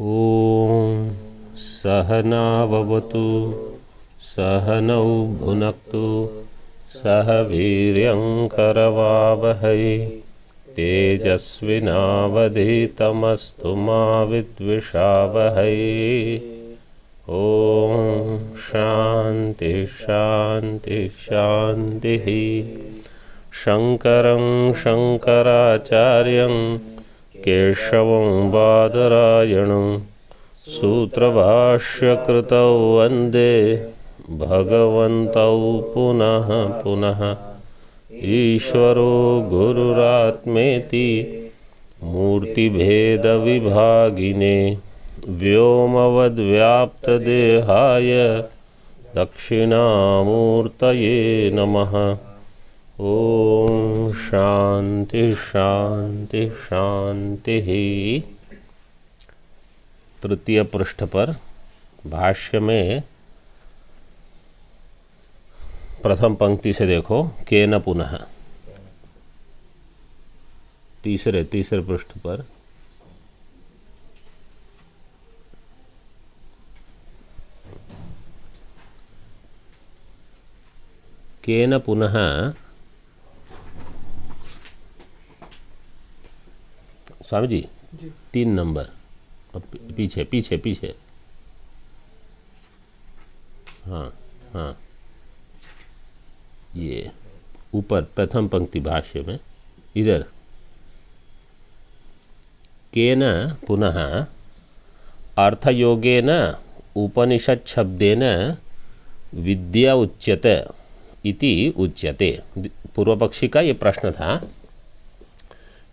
ॐ सहनाववतु सहनौ भुनक्तु सह वीर्यङ्करवावहै तेजस्विनावधीतमस्तु मा विद्विषावहै। ॐ शान्ति शान्ति शान्तिः। शङ्करं शङ्कराचार्यं केशवं बादरायणं सूत्रभाष्यकृतौ वन्दे भगवन्तौ पुनः पुनः। ईश्वरो गुरुरात्मेति मूर्तिभेदविभागिने व्योमवद्व्याप्तदेहाय दक्षिणामूर्तये नमः। ओम शांति शांति शांति। तृतीय पृष्ठ पर भाष्य में प्रथम पंक्ति से देखो, केन पुनः। तीसरे पृष्ठ पर केन पुनः स्वामी जी 3 नंबर पीछे पीछे पीछे। हाँ हाँ, ये ऊपर प्रथम पंक्ति भाष्य में इधर केन पुनः अर्थयोगेन उपनिषद शब्देन विद्या उच्यते इति उच्यते। पूर्व पक्षी का ये प्रश्न था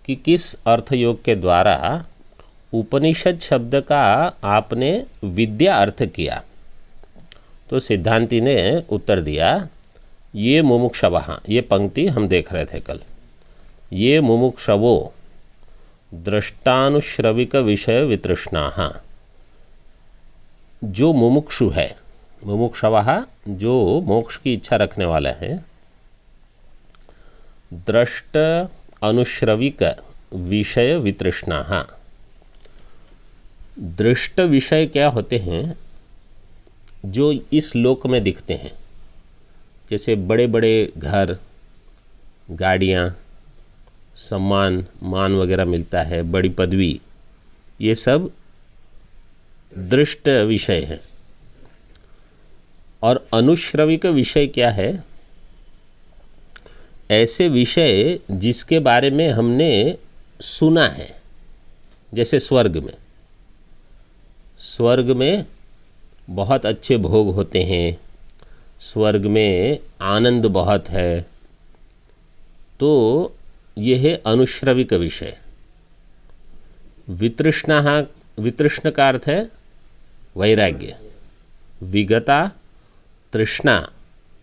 कि किस अर्थयोग के द्वारा उपनिषद शब्द का आपने विद्या अर्थ किया। तो सिद्धांति ने उत्तर दिया, ये मुमुक्षवः, ये पंक्ति हम देख रहे थे कल, ये मुमुक्षवो दृष्टानुश्रविक विषय वितृष्णाः। जो मुमुक्षु है, मुमुक्षवः जो मोक्ष की इच्छा रखने वाला है, दृष्ट अनुश्रविक विषय वितृष्णाः। दृष्ट विषय क्या होते हैं? जो इस लोक में दिखते हैं, जैसे बड़े बड़े घर, गाड़ियाँ, सम्मान मान वगैरह मिलता है, बड़ी पदवी, ये सब दृष्ट विषय है। और अनुश्रविक विषय क्या है? ऐसे विषय जिसके बारे में हमने सुना है। जैसे स्वर्ग में बहुत अच्छे भोग होते हैं, स्वर्ग में आनंद बहुत है, तो यह है अनुश्रविक विषय। वितृष्ण का अर्थ है वैराग्य। विगता तृष्णा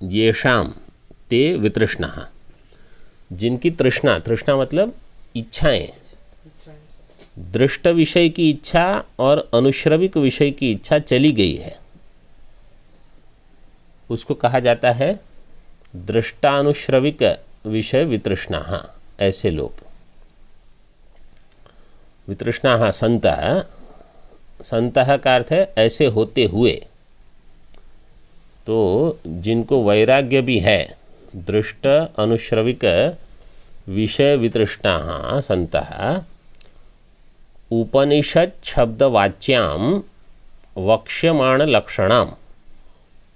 येषाम ते वितृष्णाः। जिनकी तृष्णा मतलब इच्छाएं, दृष्ट विषय की इच्छा और अनुश्रविक विषय की इच्छा चली गई है, उसको कहा जाता है दृष्टानुश्रविक विषय वितृष्णाः। ऐसे लोग वितृष्णाः संतः का अर्थ है ऐसे होते हुए। तो जिनको वैराग्य भी है, दृष्ट अनुश्रविक विषय वितृष्णाः संतः उपनिषद शब्दवाच्याम वक्ष्यमाण लक्षणाम।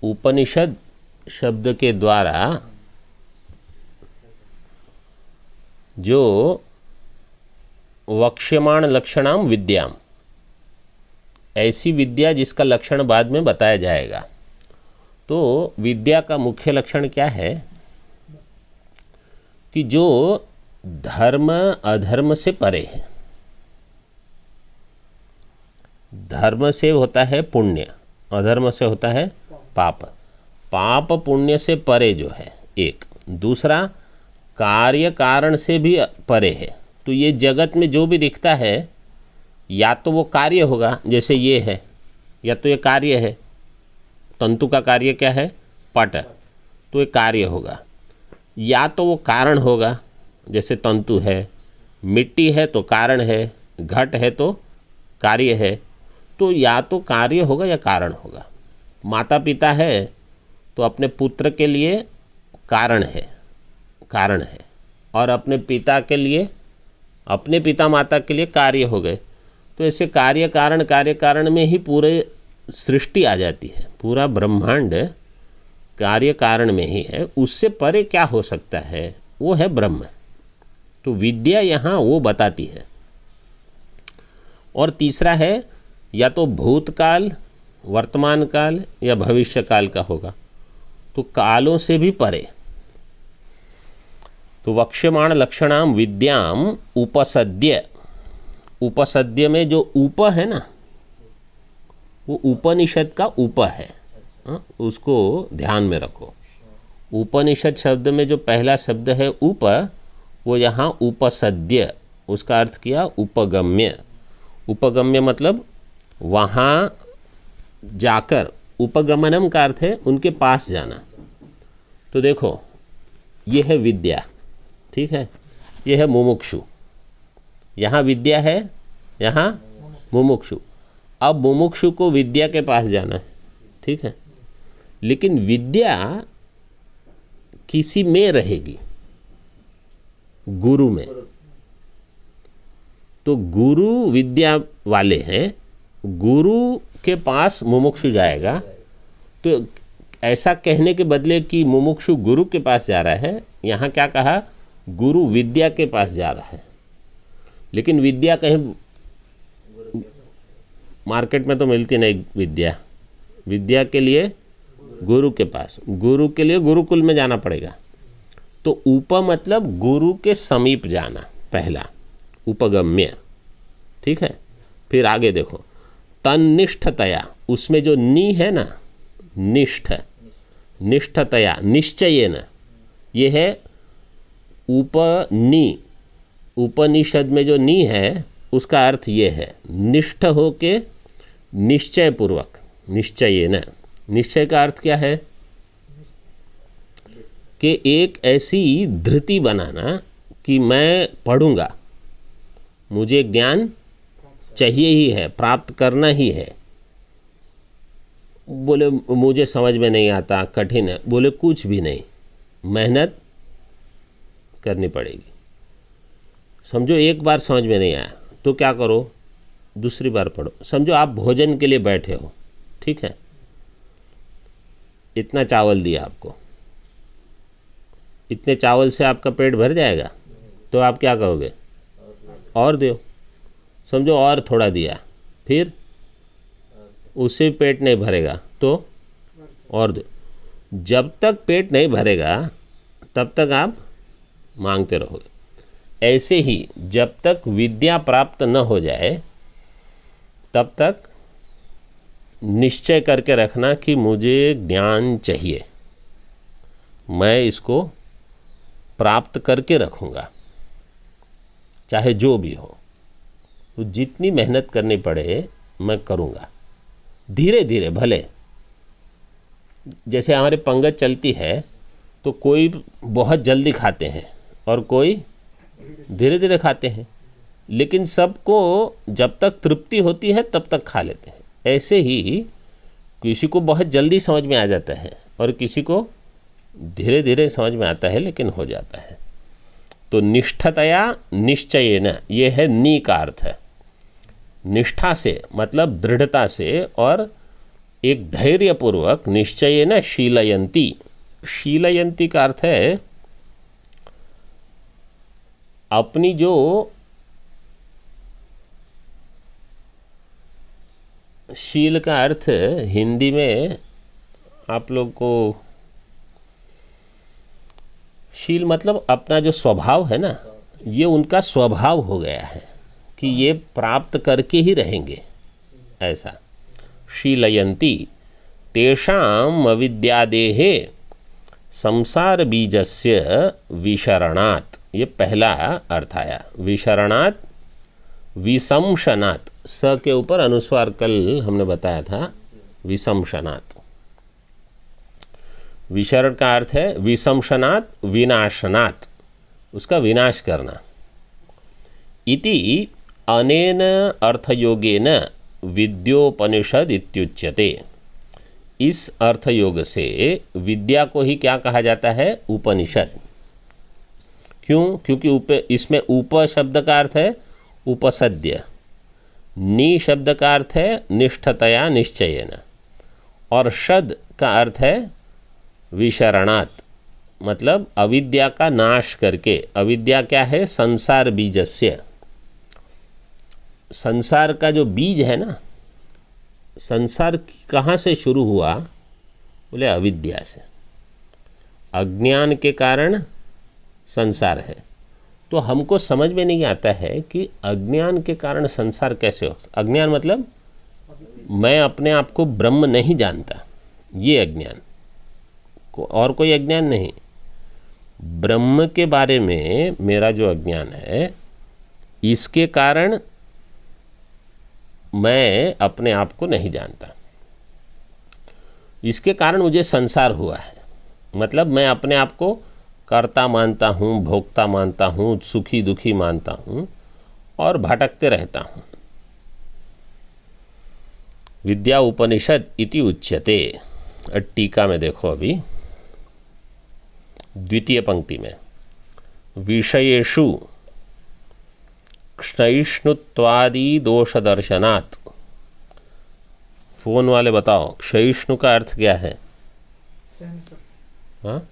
उपनिषद शब्द के द्वारा जो वक्ष्यमाण लक्षणाम विद्याम, ऐसी विद्या जिसका लक्षण बाद में बताया जाएगा। तो विद्या का मुख्य लक्षण क्या है? कि जो धर्म अधर्म से परे है। धर्म से होता है पुण्य, अधर्म से होता है पाप। पाप पुण्य से परे जो है एक। दूसरा, कार्य कारण से भी परे है। तो ये जगत में जो भी दिखता है, या तो वो कार्य होगा, जैसे ये है, या तो ये कार्य है। तंतु का कार्य क्या है? पट। तो ये कार्य होगा। या तो वो कारण होगा, जैसे तंतु है, मिट्टी है तो कारण है, घट है तो कार्य है। तो या तो कार्य होगा या कारण होगा। माता पिता है तो अपने पुत्र के लिए कारण है, और अपने पिता के लिए, अपने पिता माता के लिए कार्य हो गए। तो ऐसे कार्य कारण में ही पूरे सृष्टि आ जाती है, पूरा ब्रह्मांड कार्य कारण में ही है। उससे परे क्या हो सकता है, वो है ब्रह्म। तो विद्या यहाँ वो बताती है। और तीसरा है या तो भूतकाल, वर्तमान काल या भविष्य काल का होगा, तो कालों से भी परे। तो वक्ष्यमाण लक्षणाम विद्याम उपसद्य, उपसद्य में जो उप है ना, वो उपनिषद का उप है। उसको ध्यान में रखो। उपनिषद शब्द में जो पहला शब्द है उप, वो यहाँ उपसद्य, उसका अर्थ किया उपगम्य। उपगम्य मतलब वहाँ जाकर, उपगमनम का अर्थ है उनके पास जाना। तो देखो ये है विद्या, ठीक है, ये है मुमुक्षु। यहाँ विद्या है, यहाँ मुमुक्षु। अब मुमुक्षु को विद्या के पास जाना है, ठीक है, लेकिन विद्या किसी में रहेगी, गुरु में। तो गुरु विद्या वाले हैं, गुरु के पास मुमुक्षु जाएगा। तो ऐसा कहने के बदले कि मुमुक्षु गुरु के पास जा रहा है, यहाँ क्या कहा, गुरु विद्या के पास जा रहा है। लेकिन विद्या कहीं मार्केट में तो मिलती नहीं विद्या। विद्या के लिए गुरु के पास, गुरु के लिए गुरुकुल में जाना पड़ेगा। तो उप मतलब गुरु के समीप जाना, पहला उपगम्य, ठीक है। फिर आगे देखो, तन्निष्ठतया, उसमें जो नी है ना, निष्ठ, निष्ठतया, निश्चयेन, ये है उपनी। उपनिषद में जो नी है उसका अर्थ ये है निष्ठ होके निश्चय पूर्वक, निश्चयेन। निश्चय का अर्थ क्या है कि एक ऐसी धृति बनाना कि मैं पढ़ूंगा, मुझे ज्ञान चाहिए ही है, प्राप्त करना ही है। बोले मुझे समझ में नहीं आता, कठिन है, बोले कुछ भी नहीं, मेहनत करनी पड़ेगी। समझो एक बार समझ में नहीं आया तो क्या करो, दूसरी बार पढ़ो। समझो आप भोजन के लिए बैठे हो, ठीक है, इतना चावल दिया आपको, इतने चावल से आपका पेट भर जाएगा, तो आप क्या कहोगे, और दो। समझो और थोड़ा दिया, फिर उससे पेट नहीं भरेगा तो और दो। जब तक पेट नहीं भरेगा तब तक आप मांगते रहोगे। ऐसे ही जब तक विद्या प्राप्त न हो जाए तब तक निश्चय करके रखना कि मुझे ज्ञान चाहिए, मैं इसको प्राप्त करके रखूँगा, चाहे जो भी हो। तो जितनी मेहनत करनी पड़े मैं करूँगा, धीरे धीरे। भले जैसे हमारे पंगत चलती है तो कोई बहुत जल्दी खाते हैं और कोई धीरे धीरे खाते हैं, लेकिन सबको जब तक तृप्ति होती है तब तक खा लेते हैं। ऐसे ही किसी को बहुत जल्दी समझ में आ जाता है और किसी को धीरे धीरे समझ में आता है, लेकिन हो जाता है। तो निष्ठतया निश्चयेन, ये है नी का अर्थ है। निष्ठा से मतलब दृढ़ता से और एक धैर्यपूर्वक, निश्चयेन शीलयन्ति। शीलयन्ति का अर्थ है अपनी जो शील का अर्थ हिंदी में आप लोग को, शील मतलब अपना जो स्वभाव है ना, ये उनका स्वभाव हो गया है कि ये प्राप्त करके ही रहेंगे, ऐसा। शीलयन्ति तेषाम अविद्यादेहे संसार बीजस्य विशरणात्, ये पहला अर्थ आया। विशरणात्, विशंशनात्, स के ऊपर अनुस्वार कल हमने बताया था, विशंशनात्। विशरण का अर्थ है विशंशनात्, विनाशनात्, उसका विनाश करना। इति अनेन अर्थयोगेन, विद्योपनिषद इत्युच्यते। इस अर्थयोग से विद्या को ही क्या कहा जाता है? उपनिषद। क्यों? क्योंकि इसमें उप शब्द का अर्थ है उपसद्य, नि शब्द का अर्थ है निष्ठतया निश्चयेन, और शद का अर्थ है विशरणात्, मतलब अविद्या का नाश करके। अविद्या क्या है? संसार बीजस्य। संसार का जो बीज है ना, संसार कहाँ से शुरू हुआ? बोले अविद्या से। अज्ञान के कारण संसार है। तो हमको समझ में नहीं आता है कि अज्ञान के कारण संसार कैसे हो। अज्ञान मतलब मैं अपने आप को ब्रह्म नहीं जानता, ये अज्ञान, और कोई अज्ञान नहीं। ब्रह्म के बारे में मेरा जो अज्ञान है, इसके कारण मैं अपने आप को नहीं जानता, इसके कारण मुझे संसार हुआ है। मतलब मैं अपने आप को कर्ता मानता हूँ, भोक्ता मानता हूँ, सुखी दुखी मानता हूँ और भटकते रहता हूँ। विद्या उपनिषद इति उच्यते। टीका में देखो, अभी द्वितीय पंक्ति में, विषयेषु क्षयिष्णुत्वादि दोष दर्शनात्। फोन वाले बताओ, क्षयिष्णु का अर्थ क्या है? हाँ,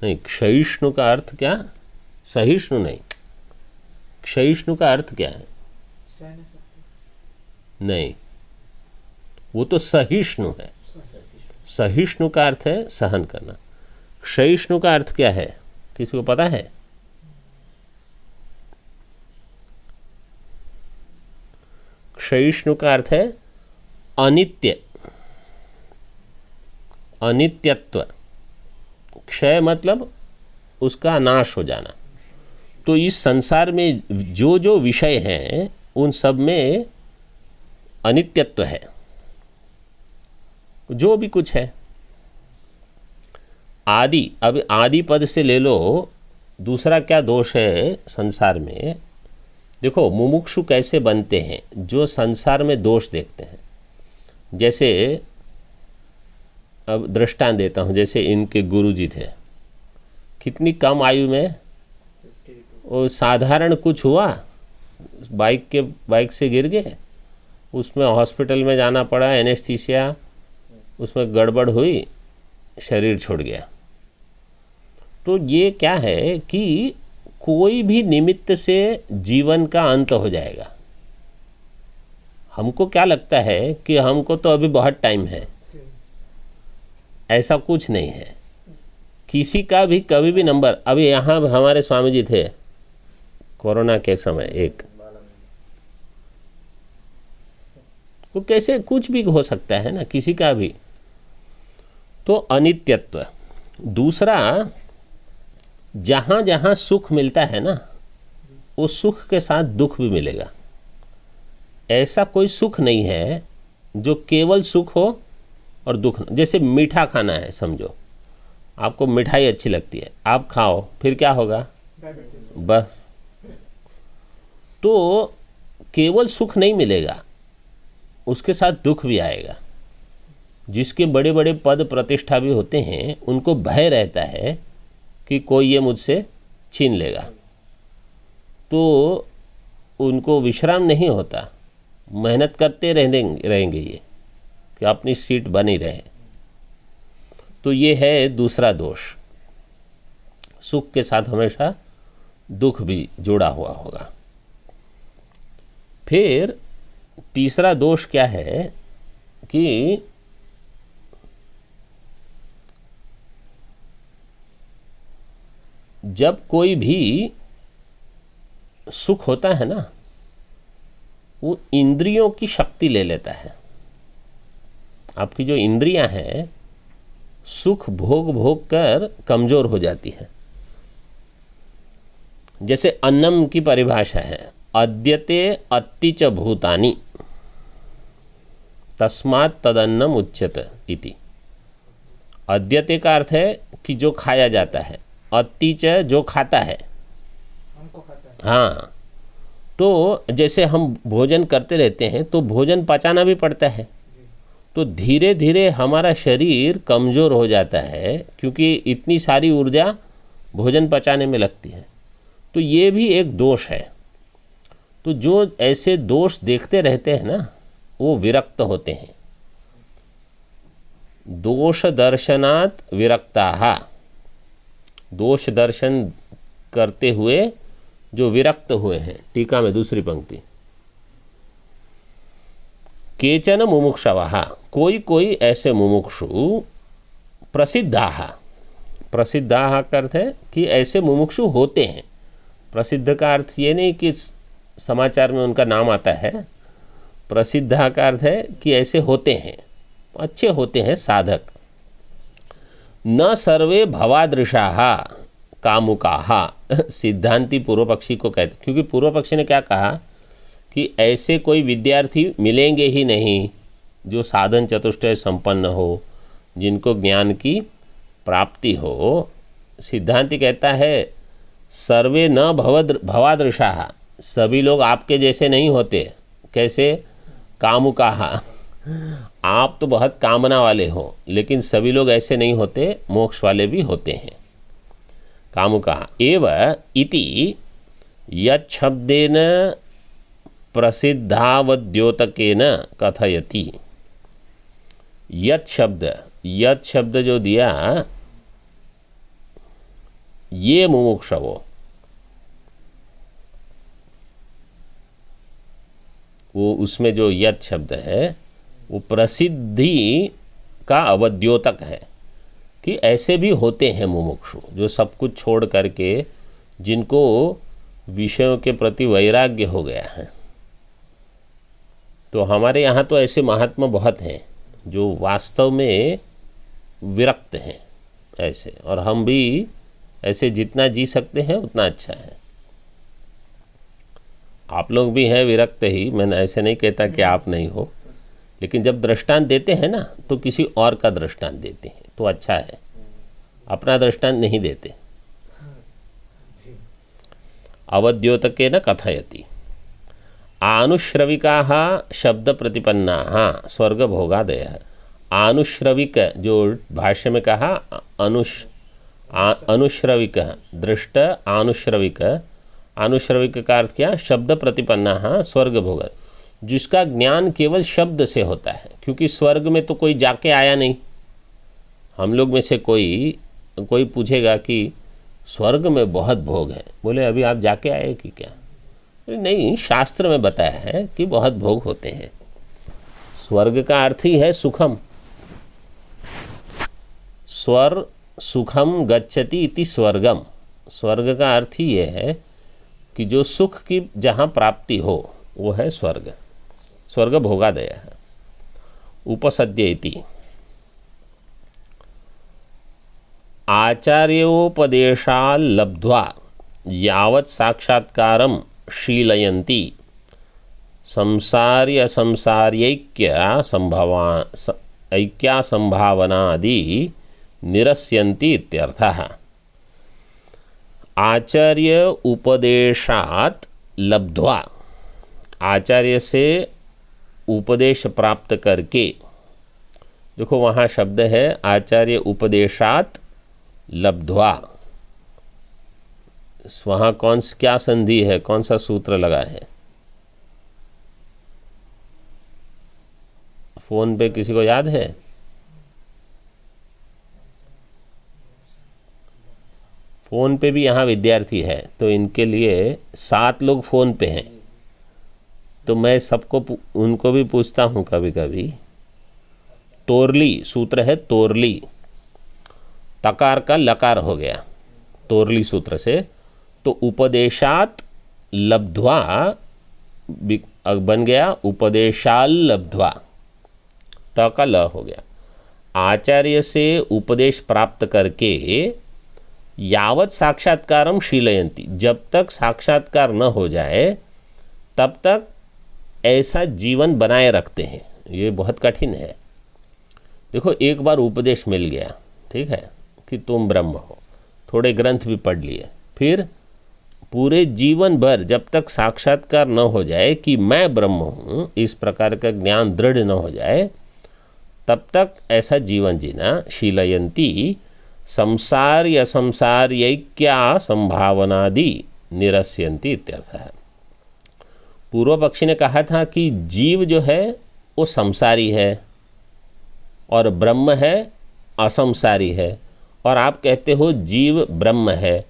नहीं, क्षयिष्णु का अर्थ क्या? सहिष्णु नहीं, क्षयिष्णु का अर्थ क्या है? नहीं, वो तो सहिष्णु है। सहिष्णु का अर्थ है सहन करना। क्षयिष्णु का अर्थ क्या है? किसी को पता है? क्षयिष्णु का अर्थ है अनित्य, अनित्यत्व। क्षय मतलब उसका नाश हो जाना। तो इस संसार में जो जो विषय हैं उन सब में अनित्यत्व है, जो भी कुछ है। आदि, अब आदि पद से ले लो। दूसरा क्या दोष है संसार में? देखो, मुमुक्षु कैसे बनते हैं? जो संसार में दोष देखते हैं। जैसे अब दृष्टांत देता हूँ, जैसे इनके गुरुजी थे, कितनी कम आयु में वो साधारण कुछ हुआ, बाइक से गिर गए, उसमें हॉस्पिटल में जाना पड़ा, एनेस्थीसिया, उसमें गड़बड़ हुई, शरीर छोड़ गया। तो ये क्या है कि कोई भी निमित्त से जीवन का अंत हो जाएगा। हमको क्या लगता है कि हमको तो अभी बहुत टाइम है, ऐसा कुछ नहीं है। किसी का भी कभी भी नंबर, अभी यहाँ हमारे स्वामी जी थे कोरोना के समय, एक वो कैसे कुछ भी हो सकता है ना, किसी का भी। तो अनित्यत्व। दूसरा, जहाँ जहाँ सुख मिलता है ना, उस सुख के साथ दुख भी मिलेगा। ऐसा कोई सुख नहीं है जो केवल सुख हो और दुख न। जैसे मीठा खाना है, समझो आपको मिठाई अच्छी लगती है, आप खाओ, फिर क्या होगा? बस। तो केवल सुख नहीं मिलेगा, उसके साथ दुख भी आएगा। जिसके बड़े बड़े पद प्रतिष्ठा भी होते हैं, उनको भय रहता है कि कोई ये मुझसे छीन लेगा, तो उनको विश्राम नहीं होता, मेहनत करते रहेंगे ये कि अपनी सीट बनी रहे। तो ये है दूसरा दोष। सुख के साथ हमेशा दुख भी जुड़ा हुआ होगा। फिर तीसरा दोष क्या है कि जब कोई भी सुख होता है ना, वो इंद्रियों की शक्ति ले लेता है। आपकी जो इंद्रियां हैं, सुख भोग भोग कर कमजोर हो जाती है। जैसे अन्नम की परिभाषा है, अद्यते अत्ति च भूतानि तस्मात् तदन्नम उच्यते इति। अद्यते का अर्थ है कि जो खाया जाता है, अत्ति च जो खाता है, हाँ, तो जैसे हम भोजन करते रहते हैं तो भोजन पचाना भी पड़ता है, तो धीरे धीरे हमारा शरीर कमज़ोर हो जाता है क्योंकि इतनी सारी ऊर्जा भोजन पचाने में लगती है। तो ये भी एक दोष है। तो जो ऐसे दोष देखते रहते हैं ना, वो विरक्त होते हैं। दोष दर्शनात् विरक्ताः, दोष दर्शन करते हुए जो विरक्त हुए हैं। टीका में दूसरी पंक्ति, केचन मुमुक्षवः, कोई कोई ऐसे मुमुक्षु, प्रसिद्धाः, प्रसिद्धाः का अर्थ है कि ऐसे मुमुक्षु होते हैं। प्रसिद्ध का अर्थ ये नहीं कि समाचार में उनका नाम आता है, प्रसिद्धा का अर्थ है कि ऐसे होते हैं, अच्छे होते हैं साधक। न सर्वे भवादृशाः कामुकाः, सिद्धांति पूर्व पक्षी को कहते, क्योंकि पूर्व पक्षी ने क्या कहा कि ऐसे कोई विद्यार्थी मिलेंगे ही नहीं जो साधन चतुष्टय संपन्न हो, जिनको ज्ञान की प्राप्ति हो। सिद्धांति कहता है सर्वे न भवादृशाः, सभी लोग आपके जैसे नहीं होते। कैसे? कामुकाः, आप तो बहुत कामना वाले हो, लेकिन सभी लोग ऐसे नहीं होते, मोक्ष वाले भी होते हैं। कामुकाः एव इति यत् शब्देन प्रसिद्धावद्योतकेन कथयति। यत् शब्द जो दिया, ये मुमुक्षवो, वो उसमें जो यत् शब्द है वो प्रसिद्धि का अवद्योतक है कि ऐसे भी होते हैं मुमुक्षु जो सब कुछ छोड़ करके, जिनको विषयों के प्रति वैराग्य हो गया है। तो हमारे यहाँ तो ऐसे महात्मा बहुत हैं जो वास्तव में विरक्त हैं ऐसे, और हम भी ऐसे जितना जी सकते हैं उतना अच्छा है। आप लोग भी हैं विरक्त ही, मैंने ऐसे नहीं कहता कि आप नहीं हो, लेकिन जब दृष्टांत देते हैं ना तो किसी और का दृष्टांत देते हैं तो अच्छा है, अपना दृष्टांत नहीं देते। अवद्योतकेन कथयति। आनुश्रविकाः शब्द प्रतिपन्नाः स्वर्गभोगादयः। आनुश्रविक जो भाष्य में कहा, अनुश्रविक दृष्ट, आनुश्रविक, आनुश्रविक का अर्थ क्या? शब्द प्रतिपन्नाः स्वर्गभोग, जिसका ज्ञान केवल शब्द से होता है, क्योंकि स्वर्ग में तो कोई जाके आया नहीं। हम लोग में से कोई पूछेगा कि स्वर्ग में बहुत भोग है, बोले अभी आप जाके आए कि क्या? नहीं, शास्त्र में बताया है कि बहुत भोग होते हैं। स्वर्ग का अर्थ ही है सुखम, स्वर सुखम गच्छति इति स्वर्गम। स्वर्ग का अर्थ ही ये है कि जो सुख की जहाँ प्राप्ति हो वो है स्वर्ग। स्वर्ग भोगादय है। उपसद्य इति आचार्योपदेशाल लब्ध्वा यावत् साक्षात्कारं शीलयन्ति संसार्य ऐक्या संभावनादि निरस्यन्ति इत्यर्थः। आचार्य उपदेशात् लब्ध्वा, आचार्य से उपदेश प्राप्त करके, देखो वहाँ शब्द है आचार्य उपदेशात् लब्ध्वा, वहाँ क्या संधि है, कौन सा सूत्र लगा है? फोन पे किसी को याद है? फ़ोन पे भी यहाँ विद्यार्थी है तो इनके लिए 7 लोग फ़ोन पे हैं, तो मैं सबको उनको भी पूछता हूँ कभी कभी। तोरली सूत्र है, तोरली, तकार का लकार हो गया तोरली सूत्र से, तो उपदेशात लब्ध्वा बन गया उपदेशाल लब्ध्वा, त का ल हो गया। आचार्य से उपदेश प्राप्त करके यावत् साक्षात्कारम शीलयन्ति, जब तक साक्षात्कार न हो जाए तब तक ऐसा जीवन बनाए रखते हैं। ये बहुत कठिन है। देखो एक बार उपदेश मिल गया, ठीक है, कि तुम ब्रह्म हो, थोड़े ग्रंथ भी पढ़ लिए, फिर पूरे जीवन भर जब तक साक्षात्कार न हो जाए कि मैं ब्रह्म हूँ, इस प्रकार का ज्ञान दृढ़ न हो जाए, तब तक ऐसा जीवन जीना। शीलयंती संसार या संसार यैक्या संभावनादि निरस्यन्ति इत्यर्थ है। पूर्व पक्षी ने कहा था कि जीव जो है वो संसारी है और ब्रह्म है असंसारी है, और आप कहते हो जीव ब्रह्म है,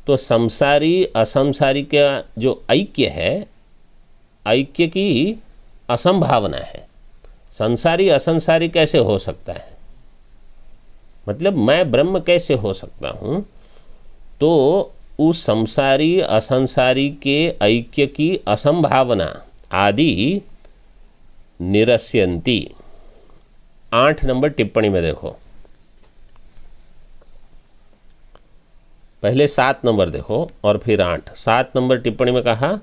तो संसारी असंसारी का जो ऐक्य है, ऐक्य की असंभावना है। संसारी असंसारी कैसे हो सकता है, मतलब मैं ब्रह्म कैसे हो सकता हूँ? तो उस संसारी असंसारी के ऐक्य की असंभावना आदि निरस्यन्ति। 8 नंबर टिप्पणी में देखो, पहले 7 नंबर देखो और फिर 8। 7 नंबर टिप्पणी में कहा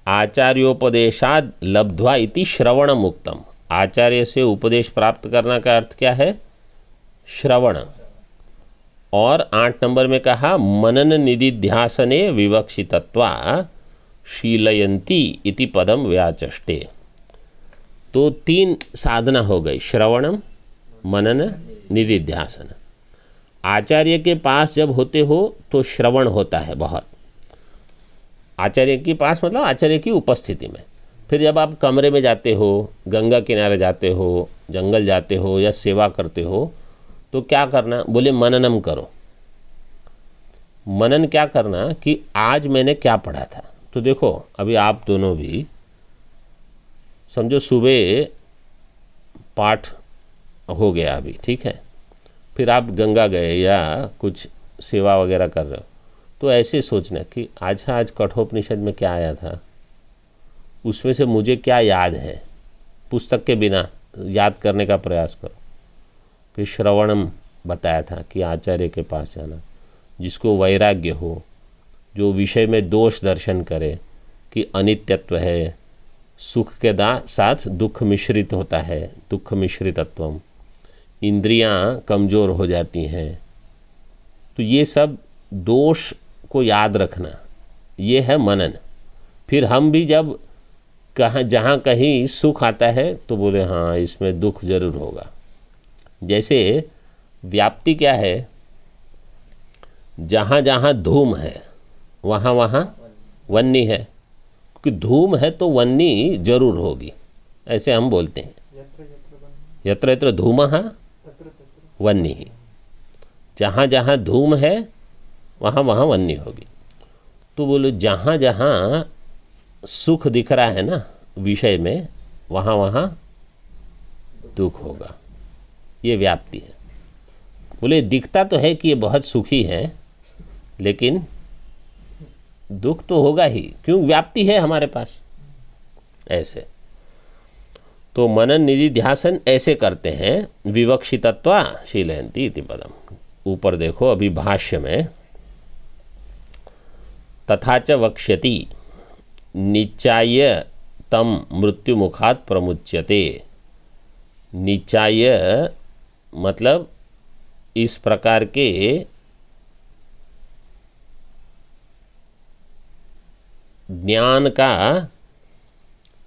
आचार्योपदेशाद लब्ध्वा इति श्रवण मुक्तम। आचार्य से उपदेश प्राप्त करना का अर्थ क्या है? श्रवण। और 8 नंबर में कहा मनन निदिध्यासने विवक्षितत्वा शीलयंती इति पदम व्याचष्टे। तो 3 साधना हो गई, श्रवणम, मनन, निदिध्यासन। आचार्य के पास जब होते हो तो श्रवण होता है बहुत, आचार्य के पास मतलब आचार्य की उपस्थिति में। फिर जब आप कमरे में जाते हो, गंगा किनारे जाते हो, जंगल जाते हो या सेवा करते हो, तो क्या करना? बोले मननम करो। मनन क्या करना कि आज मैंने क्या पढ़ा था। तो देखो अभी आप दोनों भी समझो सुबह पाठ हो गया अभी, ठीक है, फिर आप गंगा गए या कुछ सेवा वगैरह कर रहे हो, तो ऐसे सोचना कि आज कठोपनिषद में क्या आया था, उसमें से मुझे क्या याद है, पुस्तक के बिना याद करने का प्रयास करो। कि श्रवणम बताया था कि आचार्य के पास जाना, जिसको वैराग्य हो, जो विषय में दोष दर्शन करे कि अनित्यत्व है, सुख के साथ दुख मिश्रित होता है, दुख मिश्रितत्वम, इंद्रियां कमज़ोर हो जाती हैं। तो ये सब दोष को याद रखना, ये है मनन। फिर हम भी जब जहाँ कहीं सुख आता है तो बोले हाँ इसमें दुख जरूर होगा। जैसे व्याप्ति क्या है, जहाँ जहाँ धूम है वहाँ वहाँ वन्नी है, क्योंकि धूम है तो वन्नी जरूर होगी, ऐसे हम बोलते हैं। यत्र यत्र धूमः वन्नी, जहाँ जहाँ धूम है वहाँ वहाँ वन्नी होगी। तो बोलो जहाँ जहाँ सुख दिख रहा है ना विषय में, वहाँ वहाँ दुख होगा, ये व्याप्ति है। बोले दिखता तो है कि ये बहुत सुखी है, लेकिन दुख तो होगा ही, क्यों? व्याप्ति है हमारे पास। ऐसे तो मनन निधि ध्यासन ऐसे करते हैं। विवक्षितत्वा शीलयंती इति पदम। ऊपर देखो अभी भाष्य में, तथा च वक्ष्यति निचाय तम मृत्यु मुखात प्रमुच्यते। निचाय मतलब इस प्रकार के ज्ञान का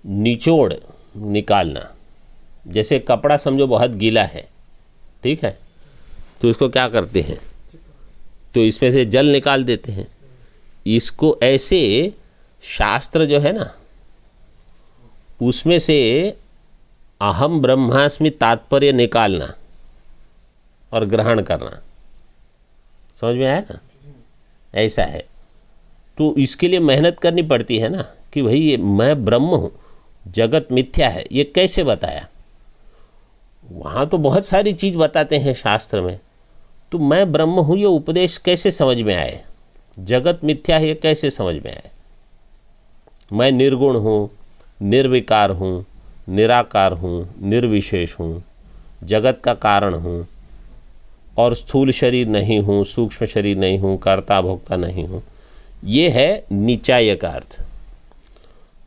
निचोड़ निकालना। जैसे कपड़ा समझो बहुत गीला है, ठीक है, तो इसको क्या करते हैं, तो इसमें से जल निकाल देते हैं। इसको ऐसे शास्त्र जो है ना, उसमें से अहम ब्रह्मास्मि तात्पर्य निकालना और ग्रहण करना। समझ में आया ना? ऐसा है। तो इसके लिए मेहनत करनी पड़ती है ना कि भाई ये मैं ब्रह्म हूँ, जगत मिथ्या है, ये कैसे बताया? वहाँ तो बहुत सारी चीज़ बताते हैं शास्त्र में, तो मैं ब्रह्म हूँ ये उपदेश कैसे समझ में आए? जगत मिथ्या है ये कैसे समझ में आए? मैं निर्गुण हूँ, निर्विकार हूँ, निराकार हूँ, निर्विशेष हूँ, जगत का कारण हूँ, और स्थूल शरीर नहीं हूँ, सूक्ष्म शरीर नहीं हूँ, कर्ता भोक्ता नहीं हूँ। ये है निचाय का अर्थ।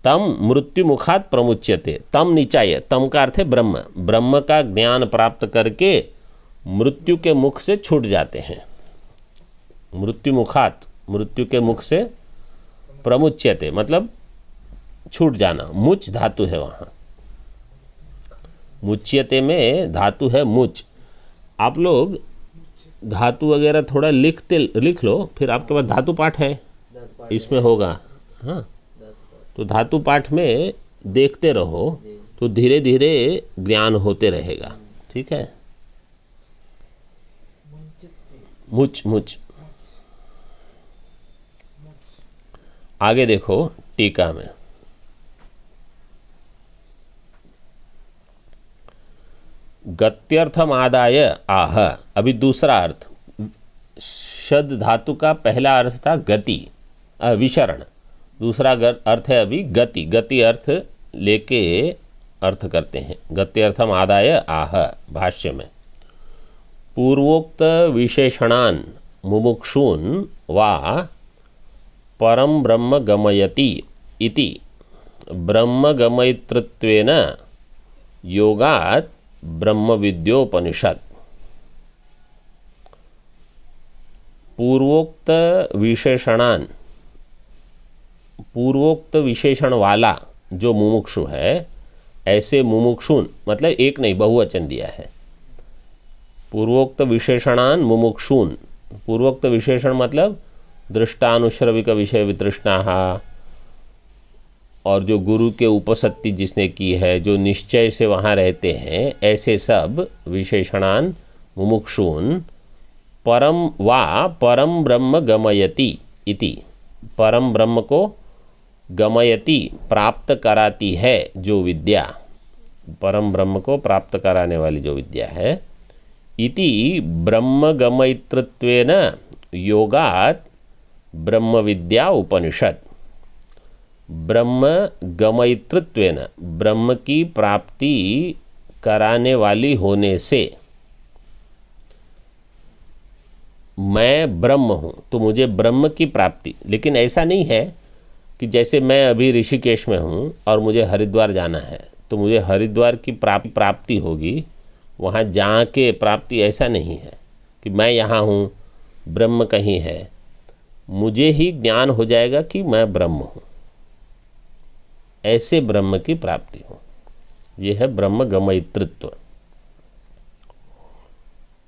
तम मृत्यु मुखात प्रमुच्यते। तम निचाय, तम का अर्थ है ब्रह्म। ब्रह्म का ज्ञान प्राप्त करके मृत्यु के मुख से छूट जाते हैं। मृत्यु मुखात, मृत्यु के मुख से प्रमुच्यते मतलब छूट जाना, मुच धातु है वहाँ। मुच्यते में धातु है मुच। आप लोग धातु वगैरह थोड़ा लिख लो, फिर आपके पास धातु पाठ है, इसमें होगा। हाँ, तो धातु पाठ में देखते रहो तो धीरे धीरे ज्ञान होते रहेगा। ठीक है, मुच मुच। आगे देखो टीका में, गत्यर्थम आदाय आह। अभी दूसरा अर्थ, शद धातु का पहला अर्थ था गति, विशरण। दूसरा अर्थ है अभी गति। गति अर्थ लेके अर्थ करते हैं। गत्यर्थम आदाय आह भाष्य में, पूर्वोक्त विशेषणान मुमुक्षून् वा परम ब्रह्म गमयति इति ब्रह्मगमयितृत्वेन योगात् ब्रह्म विद्योपनिषद। पूर्वोक्त विशेषणान, पूर्वोक्त विशेषण वाला जो मुमुक्षु है, ऐसे मुमुक्षुन मतलब एक नहीं बहुवचन दिया है। पूर्वोक्त विशेषणान मुमुक्षुन, पूर्वोक्त विशेषण मतलब दृष्टानुश्रविक विषय वितृष्णाः, और जो गुरु के उपसत्ति जिसने की है, जो निश्चय से वहाँ रहते हैं, ऐसे सब विशेषणान मुमुक्षून परम वा परम ब्रह्म गमयति इति, परम ब्रह्म को गमयति प्राप्त कराती है जो विद्या, परम ब्रह्म को प्राप्त कराने वाली जो विद्या है, इति ब्रह्म गमयितृत्वेन योगात् ब्रह्म विद्या उपनिषद। ब्रह्म गमयितृत्वेन, ब्रह्म की प्राप्ति कराने वाली होने से, मैं ब्रह्म हूँ तो मुझे ब्रह्म की प्राप्ति। लेकिन ऐसा नहीं है कि जैसे मैं अभी ऋषिकेश में हूँ और मुझे हरिद्वार जाना है तो मुझे हरिद्वार की प्राप्ति होगी, वहाँ जा के प्राप्ति। ऐसा नहीं है कि मैं यहाँ हूँ, ब्रह्म कहीं है, मुझे ही ज्ञान हो जाएगा कि मैं ब्रह्म हूँ, ऐसे ब्रह्म की प्राप्ति हो। यह है ब्रह्म गमयितृत्व।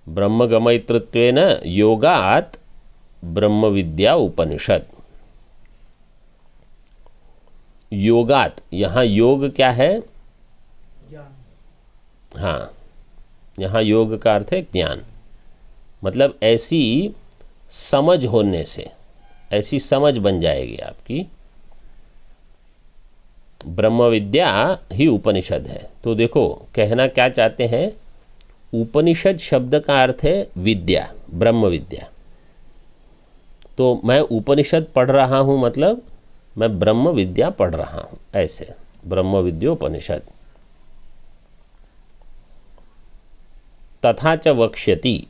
ब्रह्म गमयितृत्वेन योगात् ब्रह्म विद्या उपनिषद। योगात्, यहाँ योग क्या है? हाँ, यहाँ योग का अर्थ है ज्ञान, मतलब ऐसी समझ होने से, ऐसी समझ बन जाएगी आपकी। ब्रह्म विद्या ही उपनिषद है। तो देखो कहना क्या चाहते हैं, उपनिषद शब्द का अर्थ है विद्या, ब्रह्म विद्या। तो मैं उपनिषद पढ़ रहा हूँ मतलब मैं ब्रह्म विद्या पढ़ रहा हूँ, ऐसे ब्रह्म विद्योपनिषद। तथा च वक्ष्यति,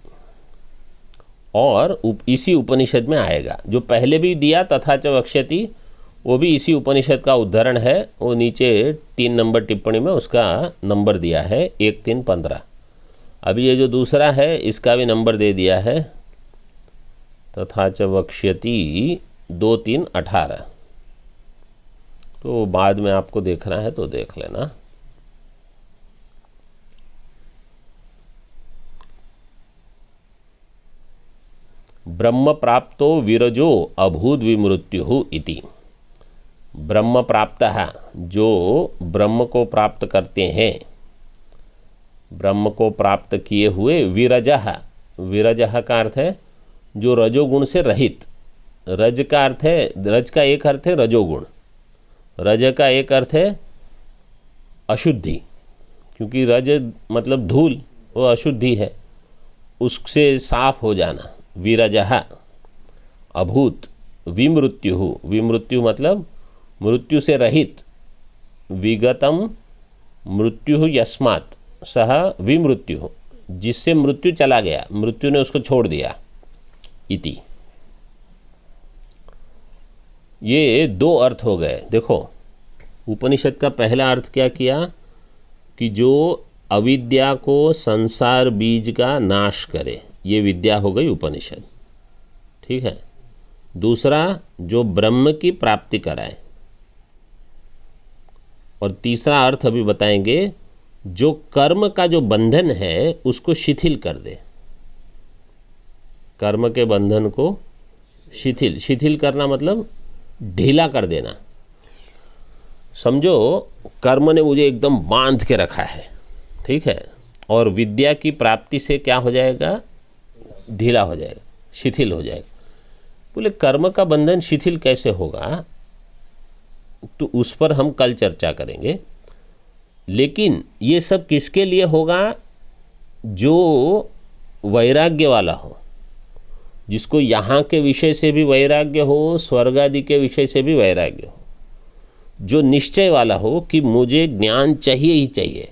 और इसी उपनिषद में आएगा। जो पहले भी दिया तथा च वक्ष्यति, वो भी इसी उपनिषद का उदाहरण है। वो नीचे 3 नंबर टिप्पणी में उसका नंबर दिया है 1, 3, 15। अभी ये जो दूसरा है इसका भी नंबर दे दिया है, तथा च वक्ष्यति 2, 3, 18। तो बाद में आपको देखना है तो देख लेना। ब्रह्म प्राप्तो विरजो अभूत विमृत्यु इति। ब्रह्म प्राप्त है, जो ब्रह्म को प्राप्त करते हैं, ब्रह्म को प्राप्त किए हुए, विरजः, विरजः का अर्थ है जो रजोगुण से रहित। रज का अर्थ है, रज का एक अर्थ है रजोगुण, रज का एक अर्थ है अशुद्धि, क्योंकि रज मतलब धूल, वो अशुद्धि है, उससे साफ हो जाना। विरजः अभूत विमृत्यु, विमृत्यु मतलब मृत्यु से रहित। विगतम मृत्यु यस्मात् सह विमृत्यु, जिससे मृत्यु चला गया, मृत्यु ने उसको छोड़ दिया, इति। ये 2 अर्थ हो गए। देखो उपनिषद का पहला अर्थ क्या किया कि जो अविद्या को संसार बीज का नाश करे, ये विद्या हो गई उपनिषद। ठीक है, दूसरा जो ब्रह्म की प्राप्ति कराए, और तीसरा अर्थ अभी बताएंगे जो कर्म का जो बंधन है उसको शिथिल कर दे। कर्म के बंधन को शिथिल करना मतलब ढीला कर देना। समझो कर्म ने मुझे एकदम बांध के रखा है, ठीक है, और विद्या की प्राप्ति से क्या हो जाएगा, ढीला हो जाएगा, शिथिल हो जाएगा। बोले कर्म का बंधन शिथिल कैसे होगा, तो उस पर हम कल चर्चा करेंगे। लेकिन ये सब किसके लिए होगा, जो वैराग्य वाला हो, जिसको यहाँ के विषय से भी वैराग्य हो, स्वर्ग आदि के विषय से भी वैराग्य हो, जो निश्चय वाला हो कि मुझे ज्ञान चाहिए ही चाहिए।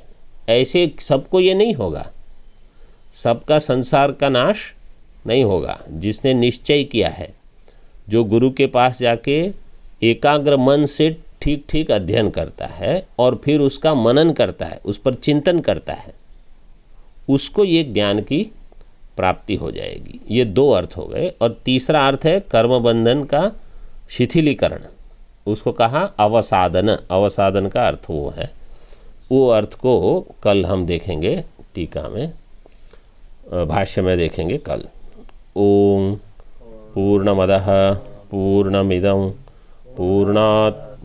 ऐसे सबको ये नहीं होगा, सबका संसार का नाश नहीं होगा। जिसने निश्चय किया है, जो गुरु के पास जाके एकाग्र मन से ठीक ठीक अध्ययन करता है और फिर उसका मनन करता है, उस पर चिंतन करता है, उसको ये ज्ञान की प्राप्ति हो जाएगी। ये दो अर्थ हो गए। और तीसरा अर्थ है कर्म बंधन का शिथिलीकरण, उसको कहा अवसादन। अवसादन का अर्थ वो है, वो अर्थ को कल हम देखेंगे, टीका में, भाष्य में देखेंगे कल। ओम पूर्णमदः पूर्णमिदं पूर्णात्